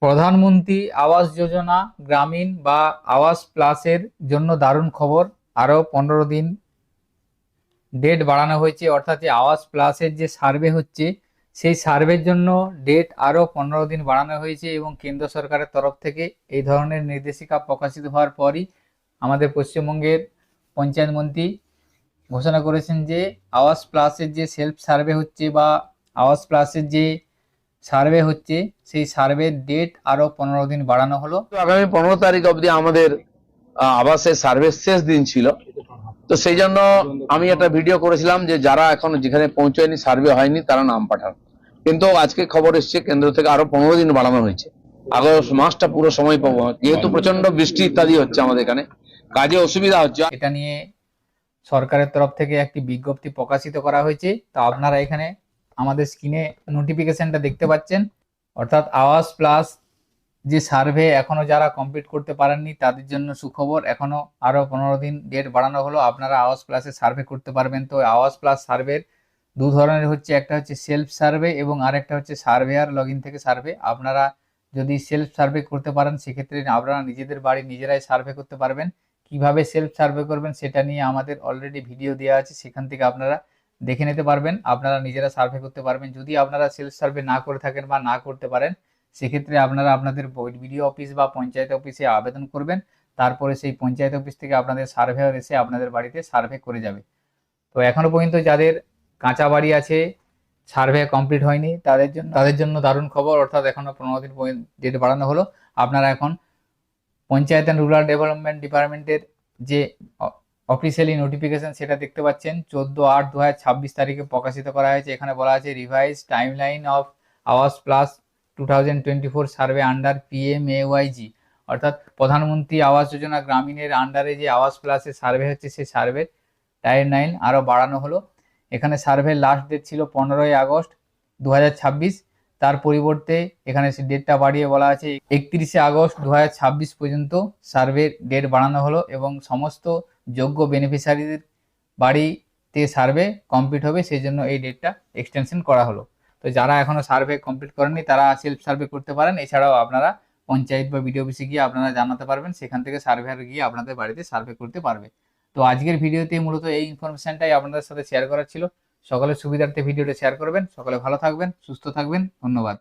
প্রধানমন্ত্রী আবাস যোজনা গ্রামীণ বা আবাস প্লাসের জন্য দারুণ খবর। আরও 15 দিন ডেট বাড়ানো হয়েছে, অর্থাৎ যে আবাস প্লাসের যে সার্ভে হচ্ছে সেই সার্ভের জন্য ডেট আরও 15 দিন বাড়ানো হয়েছে এবং কেন্দ্র সরকারের তরফ থেকে এই ধরনের নির্দেশিকা প্রকাশিত হওয়ার পরই আমাদের পশ্চিমবঙ্গের পঞ্চায়েত মন্ত্রী ঘোষণা করেছেন যে আবাস প্লাসের যে সেলফ সার্ভে হচ্ছে বা আবাস প্লাসের যে সার্ভে হচ্ছে সেই সার্ভের ডেট আরো 15 দিন বাড়ানো হলো। তো আগামী 15 তারিখ অবধি আমাদের আবাসের সার্ভে শেষ দিন ছিল। তো সেই জন্য আমি একটা ভিডিও করেছিলাম যে যারা এখনো যেখানে পৌঁছায়নি, সার্ভে হয়নি, তারা নাম পাঠান। কিন্তু আজকে খবর এসছে কেন্দ্র থেকে আরো 15 দিন বাড়ানো হয়েছে। আগস্ট মাসটা পুরো সময় পাবো, যেহেতু প্রচন্ড বৃষ্টি ইত্যাদি হচ্ছে আমাদের এখানে, কাজে অসুবিধা হচ্ছে। এটা নিয়ে সরকারের তরফ থেকে একটি বিজ্ঞপ্তি প্রকাশিত করা হয়েছে। তো আপনারা এখানে আমাদের স্ক্রিনে নোটিফিকেশনটা দেখতে পাচ্ছেন, অর্থাৎ আওয়াজ প্লাস যে সার্ভে এখনো যারা কমপ্লিট করতে পারেননি তাদের জন্য সুখবর, এখনো আরো 15 দিন ডেট বাড়ানো হলো, আপনারা আওয়াজ প্লাসে সার্ভে করতে পারবেন। তো আওয়াজ প্লাস সার্ভের দু ধরনের হচ্ছে, একটা হচ্ছে সেলফ সার্ভে এবং আরেকটা হচ্ছে সার্ভেয়ার লগইন থেকে সার্ভে। আপনারা যদি সেলফ সার্ভে করতে পারেন সেক্ষেত্রে আপনারা নিজেদের বাড়ি নিজেরাই সার্ভে করতে পারবেন। কিভাবে সেলফ সার্ভে করবেন সেটা নিয়ে আমাদের অলরেডি ভিডিও দেওয়া আছে, সেখান থেকে আপনারা দেখে নিতে পারবেন, আপনারা নিজেরা সার্ভে করতে পারবেন। যদি আপনারা সেলফ সার্ভে না করে থাকেন বা না করতে পারেন সেক্ষেত্রে আপনারা আপনাদের বিডিও অফিস বা পঞ্চায়েত অফিসে আবেদন করবেন, তারপরে সেই পঞ্চায়েত অফিস থেকে আপনাদের সার্ভেয়ার এসে আপনাদের বাড়িতে সার্ভে করে যাবে। তো এখনো পর্যন্ত যাদের কাঁচা বাড়ি আছে, সার্ভে কমপ্লিট হয়নি, তাদের জন্য দারুণ খবর, অর্থাৎ এখনো 15 দিন ডেট বাড়ানো হলো। আপনারা এখন পঞ্চায়েত অ্যান্ড রুরাল ডেভেলপমেন্ট ডিপার্টমেন্টের যে অফিসিয়ালি নোটিফিকেশন সেটা দেখতে পাচ্ছেন 14/8/2026 তারিখে প্রকাশিত করা হয়েছে। এখানে বলা আছে রিভাইজ টাইমলাইন অফ আওয়াজ প্লাস 2024 সার্ভে আন্ডার PMAYG, অর্থাৎ প্রধানমন্ত্রী আবাস যোজনা গ্রামীণের আন্ডারে যে আওয়াজ প্লাসের সার্ভে হচ্ছে সেই সার্ভের টাইমলাইন আরও বাড়ানো হলো। এখানে সার্ভের লাস্ট ডেট ছিল 15 আগস্ট 2026, তার পরিবর্তে এখানে ডেটটা বাড়িয়ে বলা আছে 31 আগস্ট 2026 পর্যন্ত সার্ভের ডেট বাড়ানো হলো এবং সমস্ত যোগ্য বেনিফিশিয়ারিদের বাড়িতে সার্ভে কমপ্লিট হবে, সেই জন্য এই ডেটটা এক্সটেনশন করা হলো। তো যারা এখনো সার্ভে কমপ্লিট করেননি তারা সেলফ সার্ভে করতে পারেন। এছাড়াও আপনারা পঞ্চায়েত বা বিডিও অফিসে গিয়ে আপনারা জানাতে পারবেন, সেখান থেকে সার্ভেয়ার গিয়ে আপনাদের বাড়িতে সার্ভে করতে পারবে। তো আজকের ভিডিওতে মূলত এই ইনফরমেশনটাই আপনাদের সাথে শেয়ার করার ছিল। সকলের সুবিধার্থে ভিডিওটা শেয়ার করবেন। সকলে ভালো থাকবেন, সুস্থ থাকবেন, ধন্যবাদ।